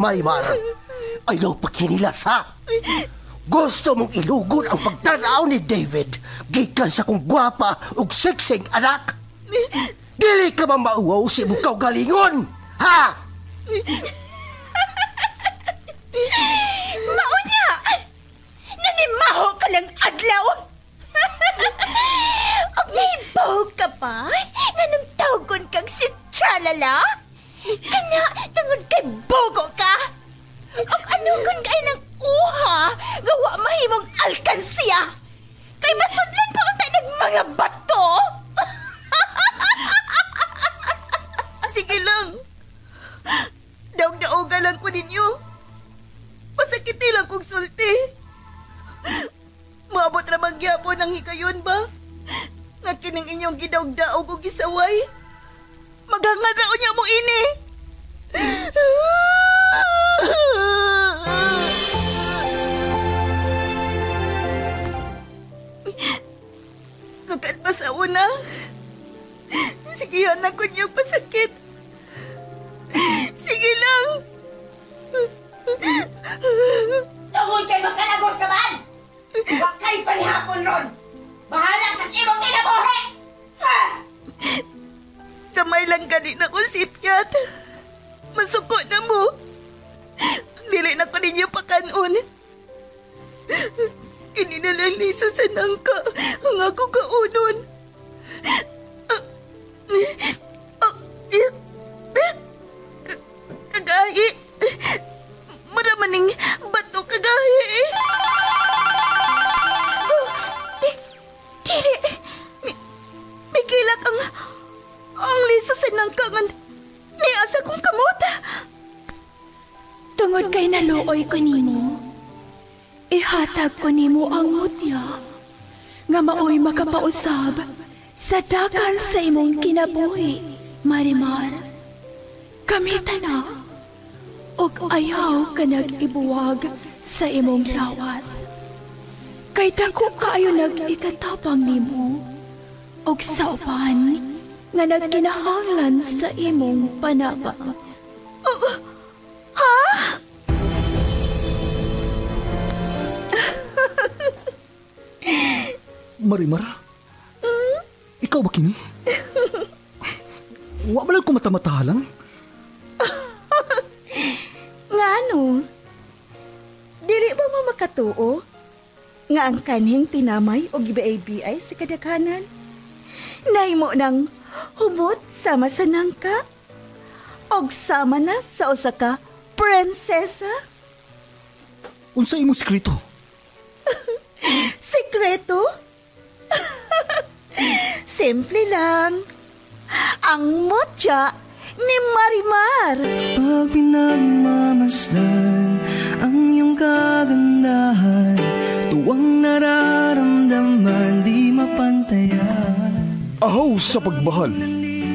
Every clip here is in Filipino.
Marimar, ayaw pagkinilas ha. Gusto mong ilugod ang pagtanaw ni David gikan sa kong gwapa ug seksing anak. Dili ka ba mauwaw si mong kaugalingon, ha? Maunya! Nanimaho ka ng adlaw! Og nahibaw ka pa? Nanong tawgon kang si Tralala? Kana, tungod kay bogo ka? Og ano kung kay ng uha, gawa mahimong alkansiya? Kay masudlan pa unta ng mga bato? Sige lang. Daog-daoga lang ko ninyo. Masakiti lang kong sulti. Maabot ramang gyapon ang hikayon ba? Nga kining inyong gidaog-daog o gisaway. Maghangad raon niya mo ini. Sukat pa sa una. Sigihan ako niyong pasakit. Sige lang. Tungod kay makalagor ka man! Huwag kayo palihapon ron! Bahala kas imong kinabuhi! Ha! Kamay lang gani na ko sipyat. Masuko na mo. Dili na ko ninyo pakanon. Kininalang liso sa nangka ang ako kaunon. Kagahi. Maramaning bato kagahi. Dili. May kilak ang liso sa nangkangan ni asa kong kamot. Tungod kay naluoy ko nimo, ihatag ko nimo ang mutya nga maoy makapausab sa dagan sa imong kinabuhi, Marimar. Kamita na, og ayaw ka nag-ibuwag sa imong lawas. Kay dako kaayo nag-ikatabang nimo, og sa uban nga nagkinahanglan sa imong panaba. Ha? Marimar? Ikaw ba kini? Wa ba lang ko mata-matahalang? Ngano? Dili ba mo makatuo? Nga ang kanhing tinamay o gibaay-biay sa kadaghanan? Nahimo ng humot sama sa nangka? Og sama na sa usa ka prinsesa? Unsa imong sekreto? Sekreto? Simple lang. Ang mutya ni Marimar. Pag pinagmamasdan ang iyong kagandahan, tuwang nararamdaman di mapantayan. Ahaw sa pagmahal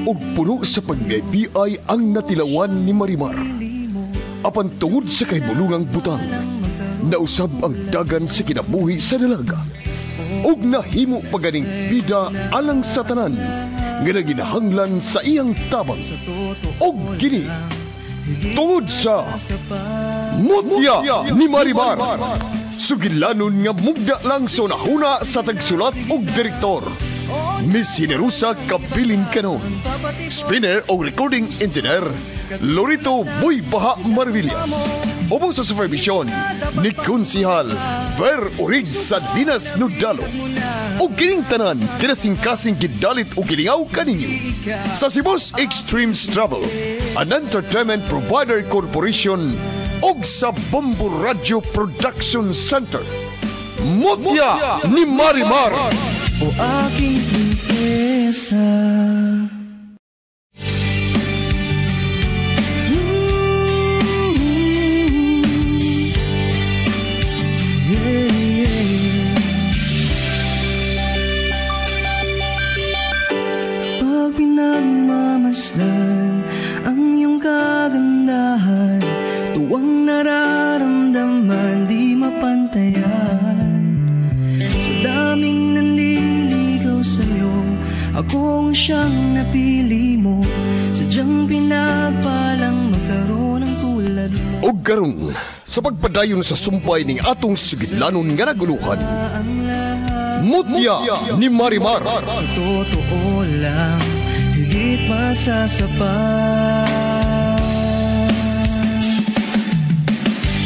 ug puno sa pag-ibig ang natilawan ni Marimar. Apan tungod sa kahibulungang butang, nausab ang dagan sa kinabuhi sa dalaga. Ug nahimo paganing bida alang sa tanan nga naginahanglan sa iyang tabang. Og kini tungod sa mutya ni Marimar, sugilanon nga mugda lang sa nahuna sa tagsulat og direktor. Miss Generosa Kabilin Canon. Spinner o recording engineer Lorito Boy Baha Marvillas. Opo sa supervision ni Konsihal Ver Urig sa Dinas Nudalo. O kining tanan kinasing-kasing gidalit o gilingaw kaninyo sa Cebu's Extreme Travel, an entertainment provider corporation og sa Bombo Radio Production Center. Mutya ni Marimar. O aking prinsesa. Pag pinagmamasdan ang iyong kagandahan, tuwang nararamdaman di mapantayan. Sa daming nanliligaw sa'yo, akong siyang napili mo. Sadyang pinagpalang magkaroon ng tulad mo. Og karon sa pagpadayon sa sumpay ning atong sigidlanon nga naguluhan. Mutya ni Marimar. Sa totoo lang, higit masasapat.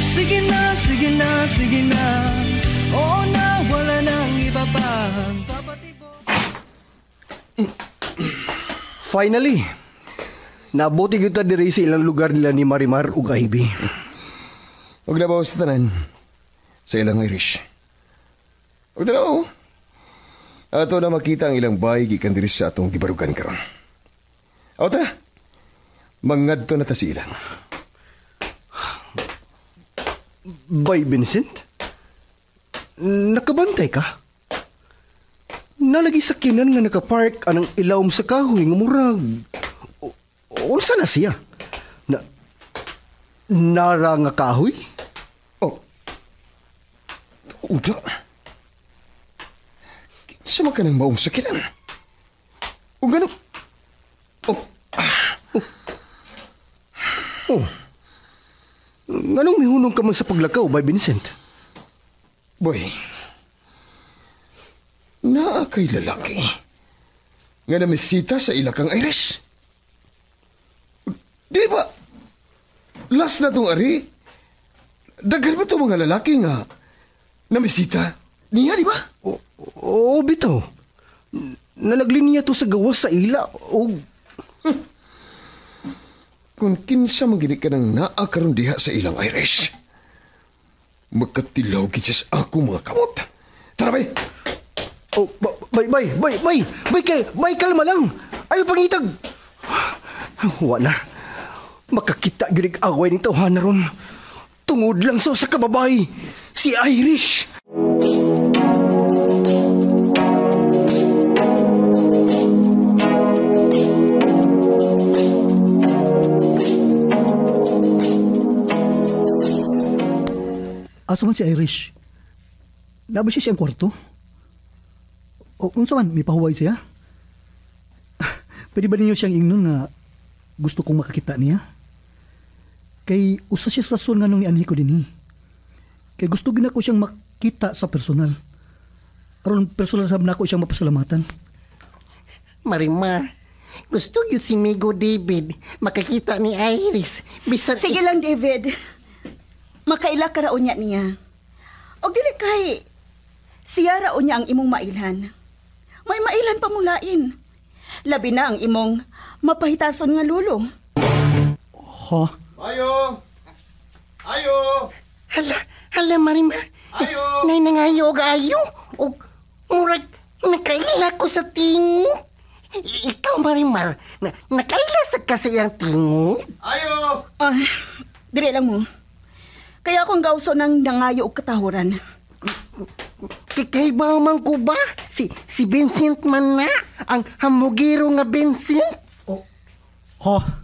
Sige na, sige na, sige na. Oo na, wala nang iba pang papatibok. Finally, nabuti kita diri sa ilang lugar nila ni Marimar ug Ivy. Huwag na ba sa tanan? Sa ilang Irish. Huwag na ako. Ato na makita ang ilang bahay gikan diri sa atong gibarugan karon. O tara. Mangadto na ta si ilang. Bay Vincent? Nakabantay ka? Nalagi sa kinan nga nakapark anang ilawom sa kahoy nga murag. Unsa na siya? Nara nga kahoy? Oh. Uda. Kinsa man ka nang maong sakinan? O gano'n? Oh. Nganong mihunong ka man sa paglakaw, Bay Vincent? Boy. Naa kay lalaki nga namisita sa ilakang Irish. Di ba? Last na tong ari, dagan ba itong mga lalaki nga namisita niya, di ba? Oo, bitaw. Nalaglim niya to sa gawas sa ila o... Kung kinsa maginik ka ng naa karon diha sa ilang Irish, magkatilaw kitsa sa ako mga kamot. Tara, bay! Oh, bay, kalma lang. Ayaw pangitag. Wala. Makakita girig away ni tawhan na ron. Tungod lang sa kababay. Si Irish. Asa man si Irish? Labi siya siyang kwarto? O unsa man, may pahuway siya? Pwede ba ninyo siyang ingnon nga gusto kong makakita niya? Kay usa siya sa rason nga nung nianhi ko dinhi. Kay gusto gina ko siyang makita sa personal. Aron personal sab na ako siyang mapasalamatan. Marimar, gusto yun si Migo David makakita ni Iris. Bisan Sige lang, David. Makaila ka raon niya. O dili kay siya raon niya ang imong mailhan. May mailan pa mulain. Labi na ang imong mapahitason nga lulo. Ha? Ayo! Hala, Marimar. Ayo! Nay nangayo ayo. O murag nakaila ko sa tingo. Ikaw, Marimar, nakaila sa kasi ang tingo. Ayo! Dili lang mo. Kaya akong gauso ng nangayo og katahuran. Kikaibaw man ko ba? Si Vincent man na? Ang hamugiro nga Vincent? Ha?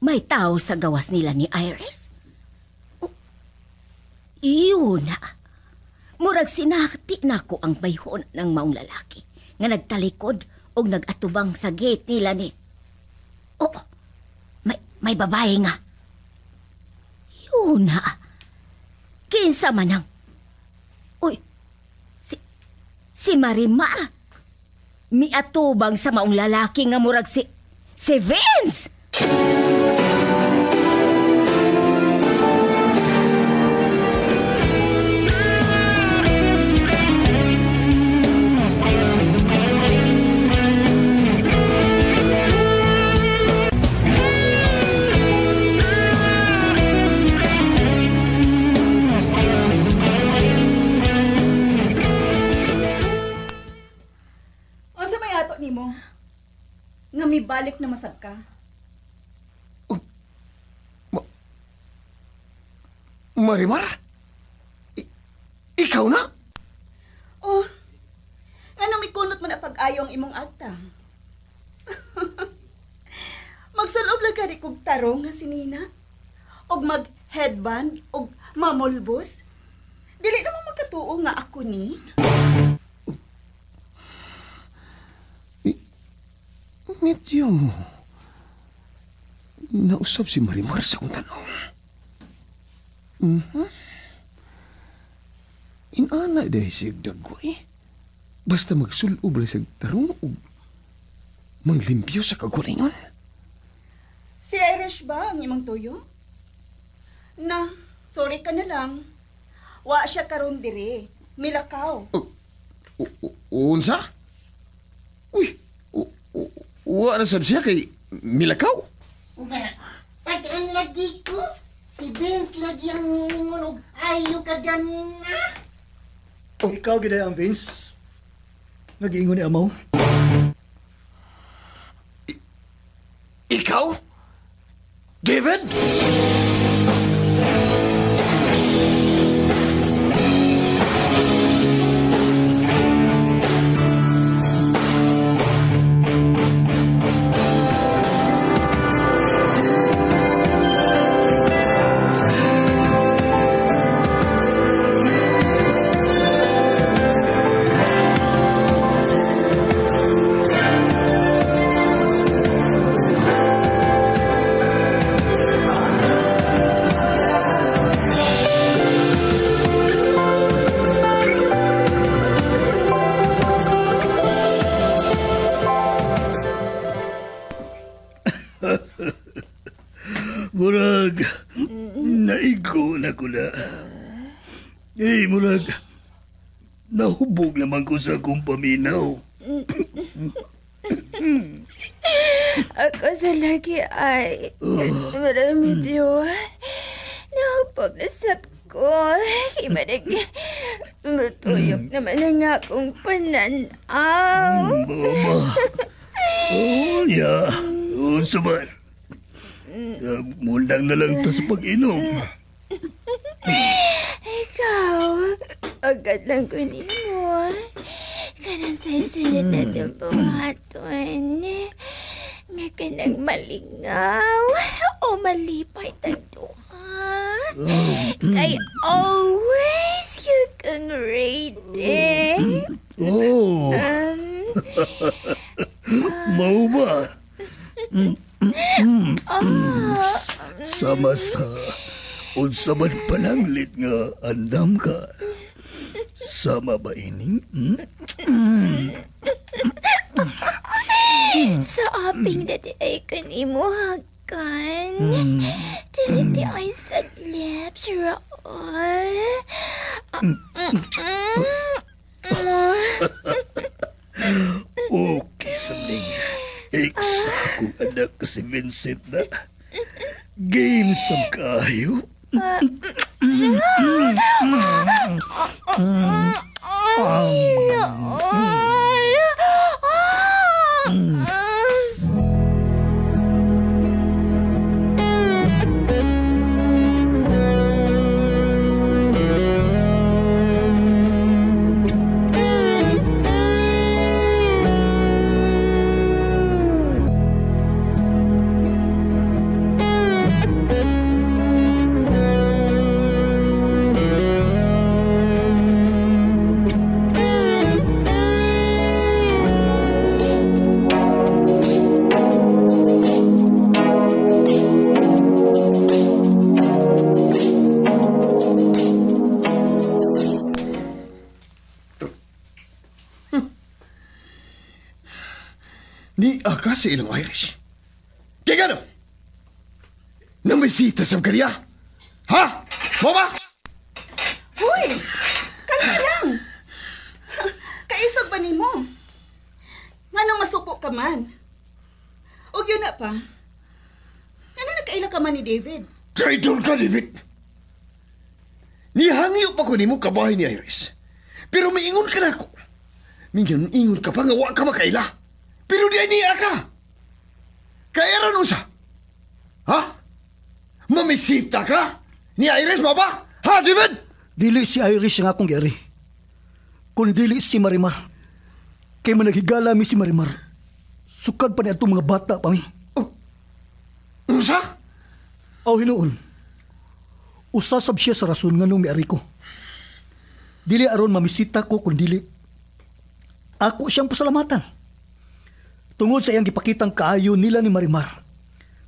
May tao sa gawas nila ni Iris? Oh, iyon na. Murag sinakti na ko ang bayhon ng maong lalaki nga nagtalikod o nagatubang sa gate nila ni... Oh, may babae nga. Yun na. Kinsa man ang... Uy, si Marima. Miatubang sa maong lalaki nga murag si Vince! Nimo nga mibalik na masab ka. Marimar? Ikaw na? Oh, Ambot man na pag-ayo ang imong agtang. Magsulob lang ka di kog tarong nga sinina. Og mag-headband og mamulbos. Dili naman magkatuo nga ako ni. Medyo nausap si Marimar sa kong tanong. Inana dahil siya dagway. Basta magsulob lang siya tarong o manglimpyo sa kagulingon. Si Irish ba ang imong tuyo? Na, sorry ka na lang. Wa siya karon dire. Milakaw. Unsa? Uy, wa na sab siya kay milakaw. Tagaan lagi ko. Si Vince lagi ang ningon og ayo ka ganina. Kung ikaw gina ang Vince, nag-iingon ni Amaw. Ikaw? David? Murag, naigo na ko na. Murag, nahubog naman ko sa akong paminaw. Ako sa lagi ay marami Diyo. Nahupag na sap ko. Kaya madag matuyok naman ang akong pananaw. Mama. Ya. Unsa man. Mundang na lang to sa pag-inom. Ikaw, agad lang ko ni mo. Kanang sa isunod na itong buhaton. Nga ka nang malingaw o malipay tagduha. Kay always you can ready. Oh. Mau ba? Sama sa unsa man pananglit nga andam ka. Sama ba ining? Sa aping dati ay kanimuhagan. Dili ay sa lips, Raoy. Okay, sabing. Eksa akong anak ka si Vincent na. Game sa kayo. Ni aka sa ilang Irish. Kaya gano? Namisita sa kanya? Ha? Mo ba? Huy! Kalma lang! Kaisog ba ni mo? Nganong masuko ka man? O yun na pa? Ano nagkaila ka man ni David? Traitor ka, David! Nihangyo pa ko ni mo kabahay ni Iris. Pero maingon ka na ako. Mingan ingon ka pa nga wa ka makaila. Pero di ay niya ka. Kaya rin usa. Ha? Mamisita ka? Ni Iris mo ba? Ha, David? Dili si Iris nga akong geri. Kung dili si Marimar. Kay managhigala mi si Marimar. Sukad pa niya itong mga bata pa mi. Unsa? Aw hinuon. Usasab siya sa rason nga nung miari ko. Dili aron mamisita ko kung dili ako siyang pasalamatan. Tungod sa iyang gipakitang kaayo nila ni Marimar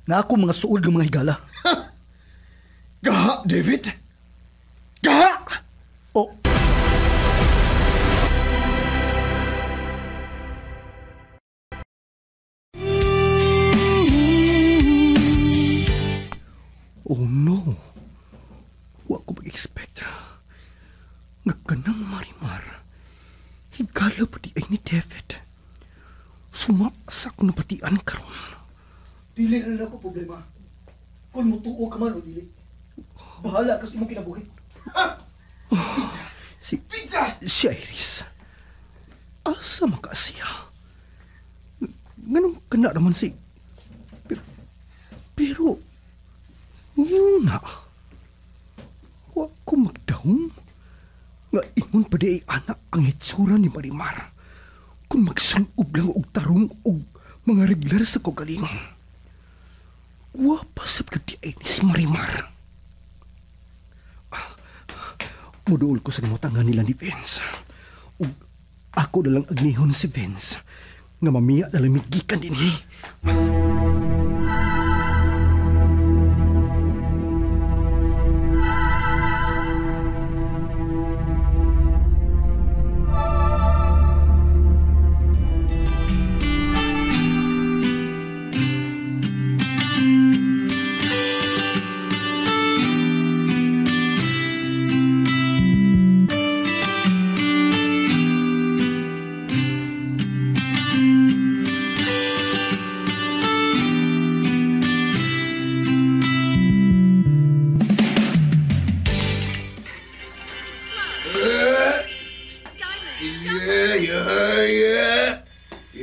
na ako mga suod ng mga higala. Gaha, David? Gaha! O, oh no. Wa ko mag-expect. Nga kanang Marimar. Higala pa di ay ni David. Sumasak na patian karon. dili na ako problema. Kung mutuo ka man o dili. Bahala ka sa imong kinabuhi. Si Iris. Asa makasiya? Ganun ka na naman si... Pero... Yun na. Wa ko magdahong. Nga ingon pa di ay anak ang hitsura ni Marimar. Kung magsunob lang og tarong og mga regular sa kogalingon. Wapasap ka di ay ni si Marimar. Muduol ko sa namutangan nila ni Vince. O ako na lang agnihon si Vince nga mamiya na lamigikan din eh.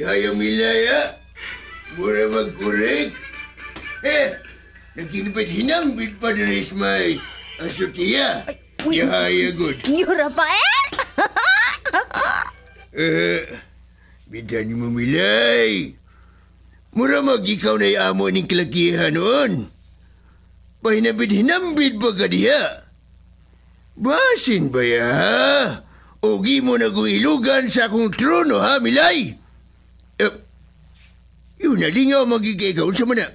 Yaya Milaya, mura magkurek. Nakinipit hinambit pa na may asutiya. Yaya good. You, Rafael? Bidan mo Milay. Mura ikaw na amo ning kalakihan noon. Pahinambit hinambit pa ka diya. Basin ba ya? Ogi mo na kong ilugan sa akong trono, ha, Milay? Yun na, lingaw magigay ka. Unsa man na?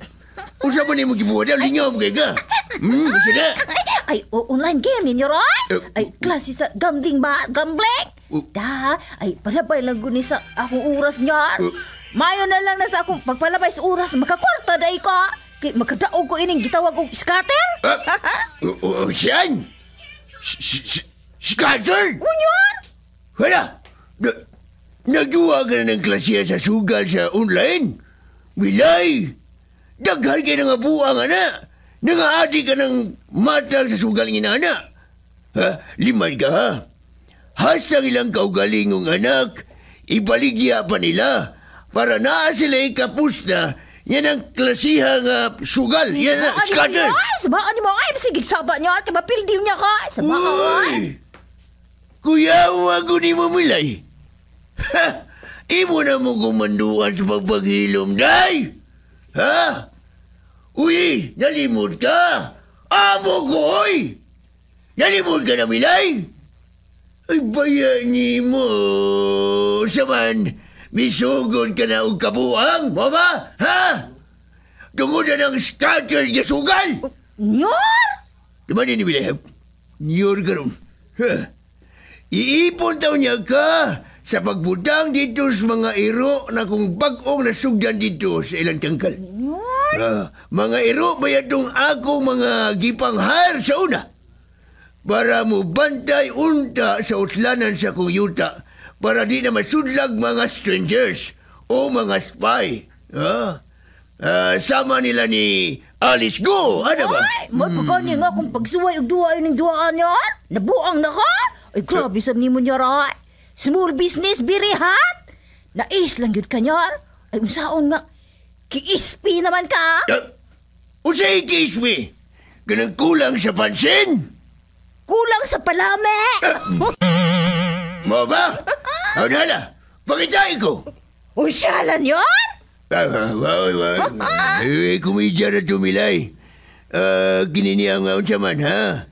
Unsa man na mo gibuha daw, lingaw magigay ka. Basta na. Ay, online game ninyo, Roy? Ay, klase sa gambling ba? Gambling? Da, ay, palabay lang guni sa akong oras niyan. Mayo na lang na sa akong pagpalabay sa oras, makakwarta day ko. Kaya makadaog ko ining gitawag og scatter. Siyan? Scatter? Unyon? Wala. Nagduwa ka na ng klasiya sa sugal sa online? Milay, daghan ka na nga buang, ana. Nangaadi ka ng matang sa sugal ng inana. Limad ka, ha? Hastang ilang kaugalingong anak, ibaligya pa nila para naa sila ikapusta. Yan ang klasiha nga sugal. Yan ang scatter. Sabaan ni mo ay, masigig saba niya. Kaya mapildiw niya ka. Sabaan. Kuya, wago ni mo, Milay. Ha! Imo na mo kumanduan sa pagpaghilom, day! Ha? Uy, nalimod ka! Amo ko, oy! Nalimod ka na, Milay? Ay, bayan ni mo. Saman, misugod ka na og kabuang, mo ba? Ha? Tungod na ng scatter niya sugal! Nyor? Diba ni Milay? Nyor ka ron. Ha? Iipon taon niya ka sa pagbudang dito sa mga iro na kung bagong nasugdan dito sa ilang tangkal. Mga iro ba yatong ako mga gipanghar sa una? Para mo bantay unta sa utlanan sa kong yuta para di na masudlag mga strangers o mga spy. Sama nila ni Alice Go, ano ba? Ay, magpagani nga kung pagsuway og duwa yung duwaan niya. Nabuang na ka? Ay, grabe sa ni mo niya, Roy. Small business, birihat. Nais lang yun ka niya. Ay, unsaon nga. Kiispi naman ka. Unsay kiispi? Ganang kulang sa pansin? Kulang sa palame. Mo ba? Hala, Pakitay ko! Usyalan yon? Kumidya na tumilay. Kininiya nga unsa man, ha?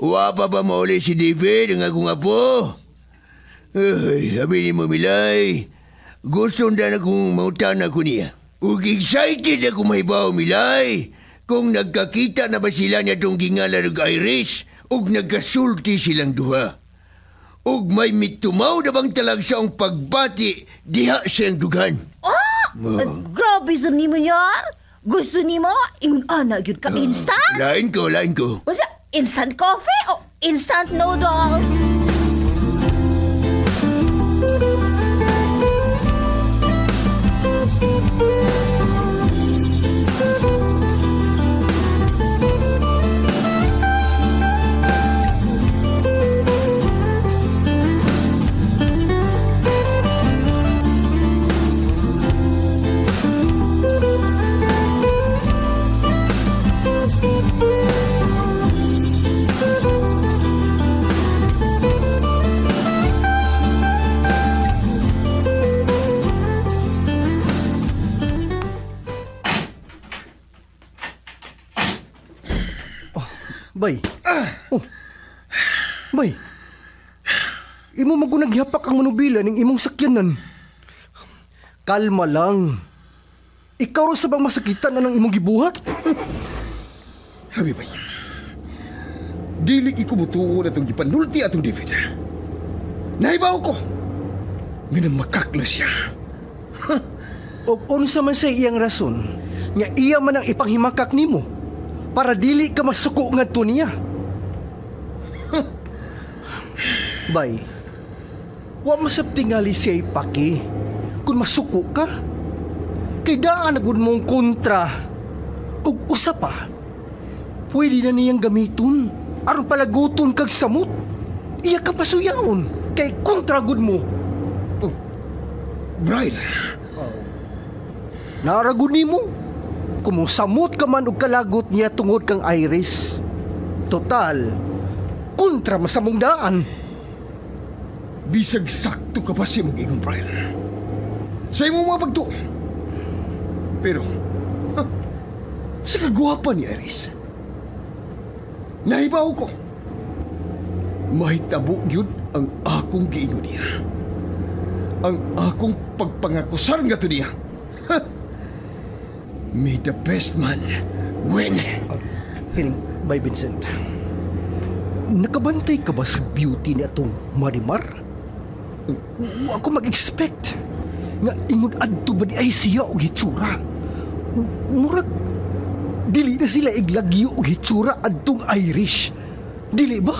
Wapa ba mauli si David ang akong apo? Ay, sabi ni mo, Milay. Gusto na akong mautana ko niya. Ug excited ako mahibaw, Milay. Kung nagkakita na ba sila niya itong gingala ng Iris, ug nagkasulti silang duha. Ug may mitumaw na bang talag sa ang pagbati diha siyang dugan. Grabe sa nimo yar. Gusto nimo ingon ana gyud ka instant? Lain ko. Wasa instant coffee o instant noodles? Bay. Bay. Imo magunaghihapak ang manubila ning imong sakyanan. Kalma lang. Ikaw ra sa bang masakitan na ng imong gibuhat? Habi bay. Dili ikumutuo na itong gipanulti atong David. Naibaw ko. Ganang makakla siya. O unsa man sa iyang rason, nga iya man ang ipanghimakak nimo para dili ka masuko ngadto niya. Bay, wa masab tingali siya ipaki kung masuko ka. Kay daan na gud mong kontra. Ug usa pa, pwede na niyang gamiton aron palaguton kag samot. Iya ka pasuyaon kay kontra gud mo. Brian. Naragod nimo. Kumusamot ka man og kalagot niya tungod kang Iris. Total, kontra masamong daan. Bisag sakto ka pa siya mag-ingon, Brian. Sa imong mga pagto. Pero, sa kagwapa ni Iris, nahibaw ko. Mahitabo yun ang akong giingon niya. Ang akong pagpangakusar nga to niya. May the best man win. Kining, Bay Vincent. Nakabantay ka ba sa beauty ni atong Marimar? Wa ako mag-expect nga ingon adto ba di ay siya og hitsura. Murag dili na sila iglagyo og hitsura adtong Irish. Dili ba?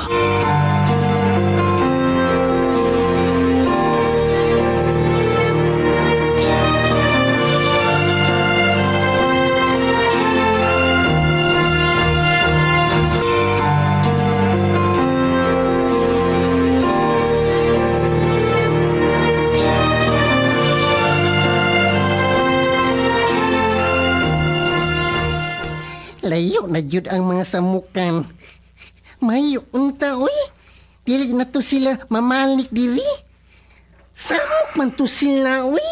Layo na jud ang mga samukan. Mayo unta, oy. Dili na to sila mamalik diri. Samuk man to sila, oy.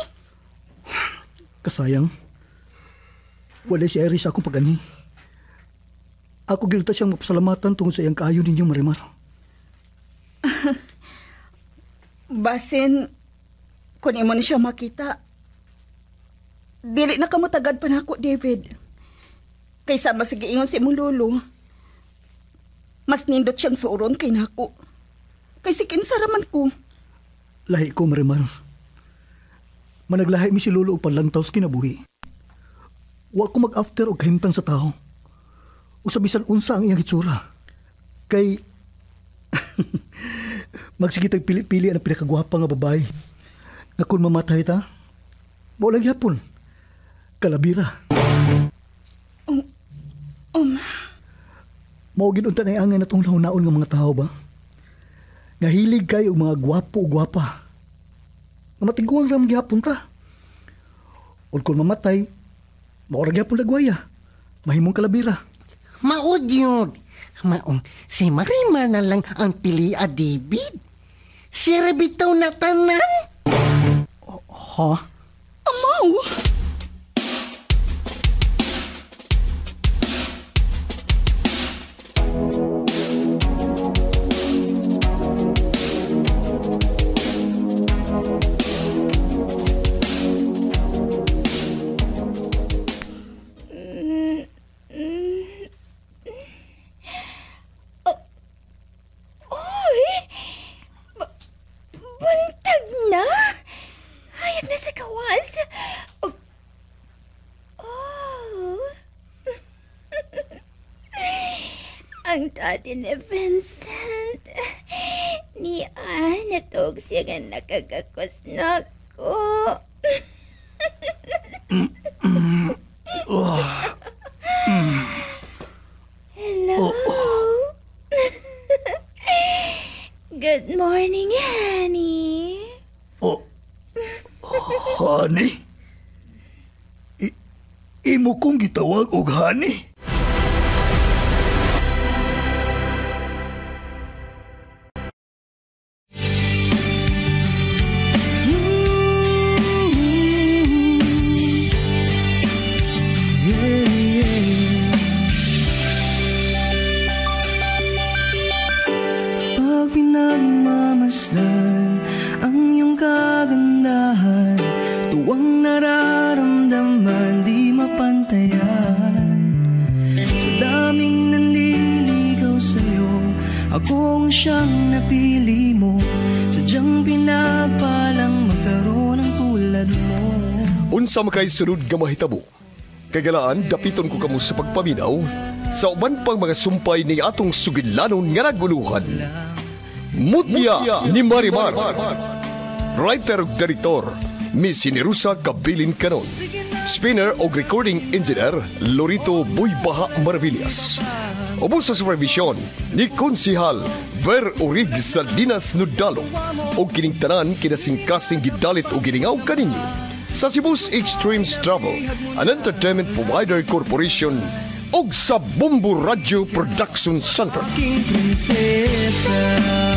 Kasayang, wala si Iris akong pagani. Ako ginuta siyang mapasalamatan tungkol sa iyang kaayo ninyo, Marimar. Basin, kung imo na siya makita, dili na kamutagad pa na ako, David. Kaysa masigiingon si imong lolo, mas nindot siyang suoron kay nako. Kay si kinsaraman ko. Lahi ko, Marimar. Managlahi mi si lolo o panlantaw sa kinabuhi. Wa ko mag-after o kahimtang sa tao. O sabisan unsa ang iyang hitsura. Kay magsigitag pili-pili ang pinakagwapa nga babae. Nga kung mamatay ta, walang yapon. Kalabira. Mao ginunta na angay na itong nahunaon ng mga tao ba? Nahilig kayo mga gwapo o gwapa. Mamatiguang ram gihapon ta. O kung mamatay, maorag gihapon lagwaya. Mahimong kalabira. Maod yun. Maong, si Marimar na lang ang pili a David. Si Rebitaw na tanan. Ha? Amaw! Oy! Buntag na? Hayag na sa kawas. Oh. Ang dati ni Vincent. Ni natog siya nga nakagakos na ko. Hello. Good morning, honey. Oh, honey? Imo kong gitawag og honey? Pag pinagmamasdan ang iyong kagandahan, tuwang nararamdaman di mapantayan. Sa daming nanliligaw sa'yo, ako ang siyang napili mo. Sadyang pinagpalang magkaroon ng tulad mo. Unsa makay sunod nga mahitabo? Kagalaan, dapiton ko kamo sa pagpaminaw sa uban pang mga sumpay ni atong sugilanon nga naguluhan. Mutya ni Marimar. Writer ug director, Miss Sinerusa Kabilin Canon. Spinner o recording engineer, Lorito Buybaha Maravillas. Ubos sa supervision ni Konsihal Ver Urig Salinas Nudalo o kining tanan kinasingkasing gidalit o giningaw kaninyo sa Cebu's Extremes Travel, an entertainment provider corporation og sa Bombo Radio Production Center. King Prinsesa.